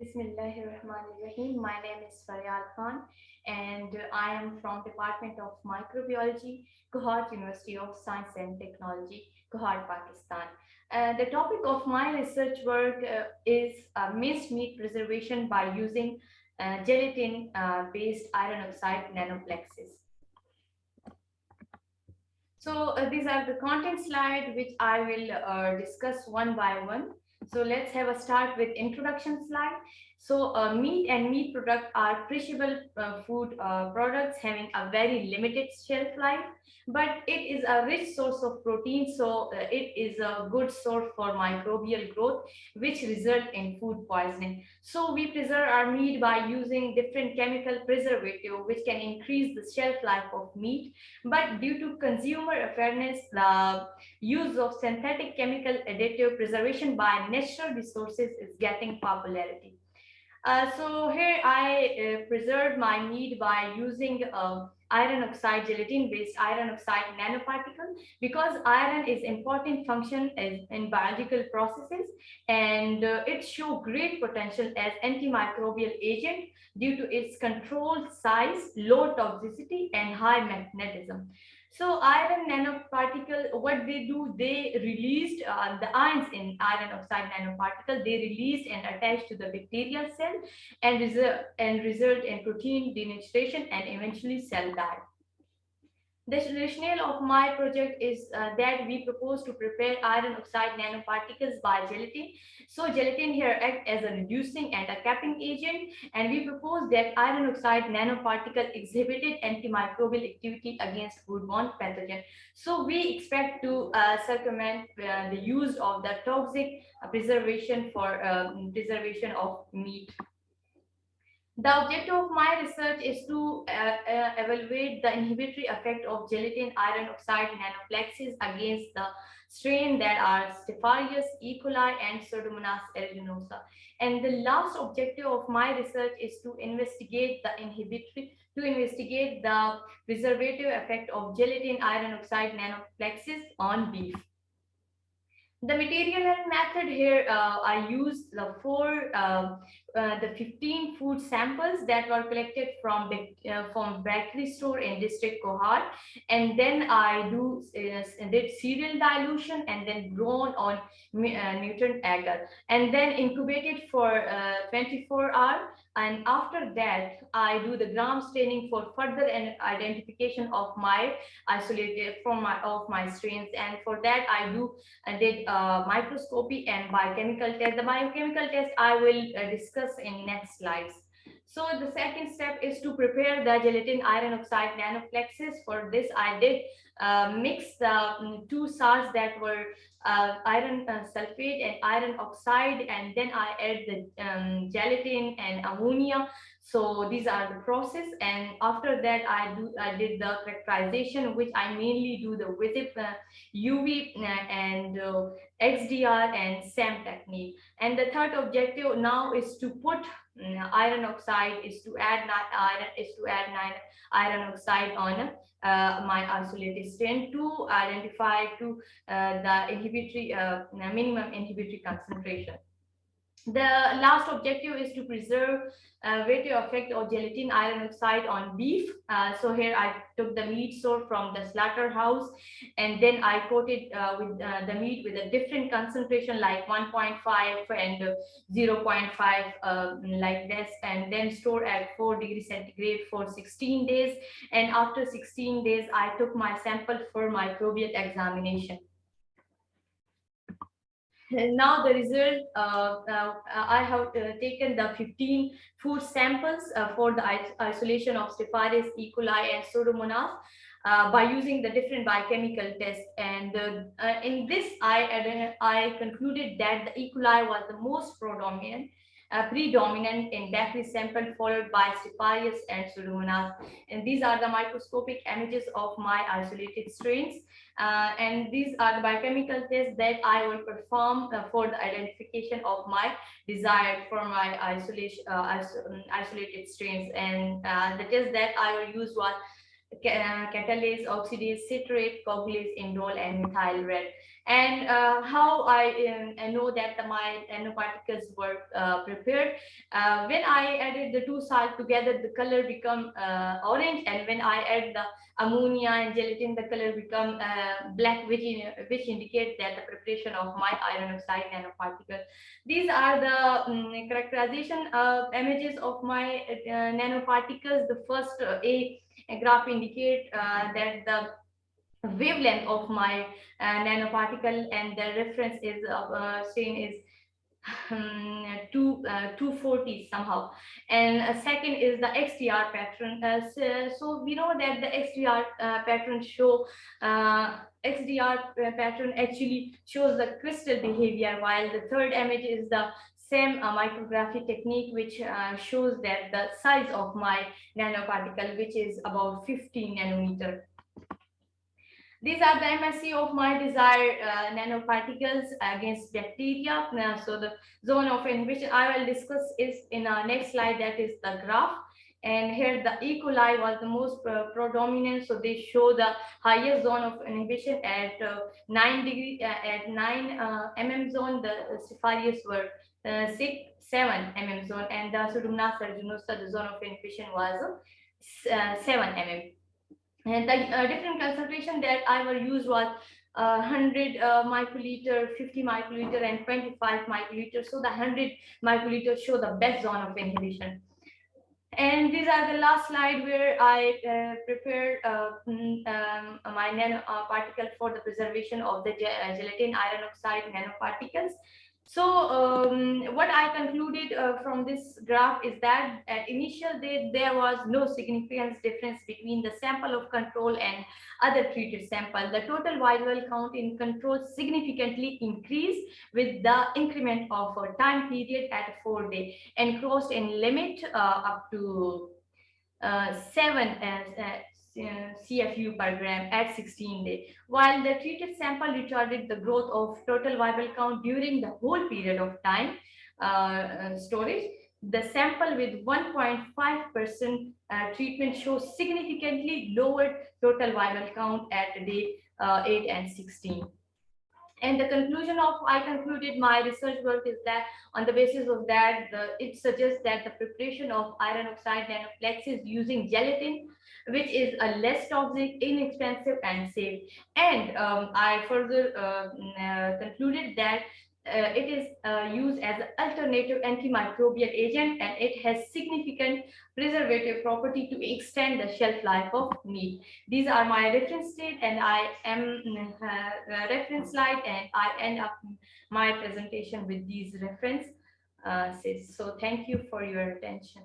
Bismillahirrahmanirrahim. My name is Faryal Khan and I am from Department of Microbiology, Gujarat University of Science and Technology, Gujarat, Pakistan. The topic of my research work is minced meat preservation by using gelatin-based iron oxide nanoplexes. These are the content slide which I will discuss one by one. So let's have a start with introduction slide. Meat and meat product are perishable food products having a very limited shelf life, but it is a rich source of protein. It is a good source for microbial growth, which result in food poisoning. So we preserve our meat by using different chemical preservative, which can increase the shelf life of meat, but due to consumer awareness, the use of synthetic chemical additive preservation by natural resources is getting popularity. So here I preserved my meat by using iron oxide gelatin based iron oxide nanoparticle, because iron is important function in biological processes, and it show great potential as antimicrobial agent due to its controlled size, low toxicity and high magnetism. So iron nanoparticle, what they do, they released the ions in iron oxide nanoparticle. They released and attached to the bacterial cell and result in protein denaturation and eventually cell death. The rationale of my project is that we propose to prepare iron oxide nanoparticles by gelatin. So gelatin here acts as a reducing and a capping agent, and we propose that iron oxide nanoparticle exhibited antimicrobial activity against foodborne pathogen. So we expect to circumvent the use of the toxic preservation for preservation of meat. The objective of my research is to evaluate the inhibitory effect of gelatin iron oxide nanoplexes against the strain that are Staphylococcus E. coli and Pseudomonas aeruginosa. And the last objective of my research is to investigate the preservative effect of gelatin iron oxide nanoplexes on beef. The material and method here, I used the 15 food samples that were collected from bakery store in district Kohar, and then I did cereal dilution and then grown on nutrient agar, and then incubated for 24 hours. And after that, I do the gram staining for further identification of my isolated of my strains, and for that I did microscopy and biochemical test. The biochemical test I will discuss in next slides. So the second step is to prepare the gelatin iron oxide nanoplexes. For this, I did mix the two salts that were iron sulfate and iron oxide, and then I add the gelatin and ammonia. So these are the process, and after that I did the characterization, which I mainly do the with UV and XDR and SAM technique. And the third objective now is to put iron oxide is to add iron oxide on my isolated strain to identify to the inhibitory minimum inhibitory concentration. The last objective is to preserve vector effect of gelatin iron oxide on beef. So here I took the meat source from the slaughterhouse, and then I coated with the meat with a different concentration like 1.5 and 0.5 like this, and then stored at 4 degrees centigrade for 16 days. And after 16 days, I took my sample for microbial examination. Now the result, I have taken the 15 food samples for the isolation of Staphylococcus E. coli and Pseudomonas by using the different biochemical tests. And in this, I concluded that the E. coli was the most predominant in bakery sample, followed by Staphylococcus and Pseudomonas. And these are the microscopic images of my isolated strains. And these are the biochemical tests that I will perform for the identification of my desired for my isolated strains. And the test that I will use was catalase, oxidase, citrate, coagulase, indole, and methyl red. And how I know that my nanoparticles were prepared. When I added the two salts together, the color become orange, and when I add the ammonia and gelatin, the color become black, which indicates that the preparation of my iron oxide nanoparticle. These are the characterization images of my nanoparticles. The first a graph indicate that the wavelength of my nanoparticle, and the reference is strain is 240 somehow. And second is the XDR pattern. So we know that the XDR pattern show XDR pattern actually shows the crystal behavior, while the third image is the same micrography technique, which shows that the size of my nanoparticle, which is about 15 nanometer. These are the MSC of my desired nanoparticles against bacteria. So the zone of inhibition I will discuss is in our next slide, that is the graph. And here the E. coli was the most predominant. So they show the highest zone of inhibition at 9 degree, at 9 mm zone. The Cepharius were 7 mm zone, and the Pseudomonas aeruginosa, the zone of inhibition was 7 mm. And the different concentration that I were used was 100 microliter, 50 microliter, and 25 microliter. So the 100 microliter show the best zone of inhibition. And these are the last slide where I prepared my nanoparticle for the preservation of the gelatin iron oxide nanoparticles. So what I concluded from this graph is that at initial date, there was no significant difference between the sample of control and other treated sample. The total viral count in control significantly increased with the increment of a time period at 4 days, and crossed in limit up to 7 CFU per gram at 16 days, while the treated sample retarded the growth of total viral count during the whole period of time storage. The sample with 1.5% treatment shows significantly lowered total viral count at day 8 and 16. And the conclusion of I concluded my research work is that on the basis of that, it suggests that the preparation of iron oxide nanoplexes using gelatin, which is a less toxic, inexpensive, and safe. And I further concluded that it is used as an alternative antimicrobial agent, and it has significant preservative property to extend the shelf life of meat. These are my reference state, and I am reference slide, and I end up my presentation with these reference. So thank you for your attention.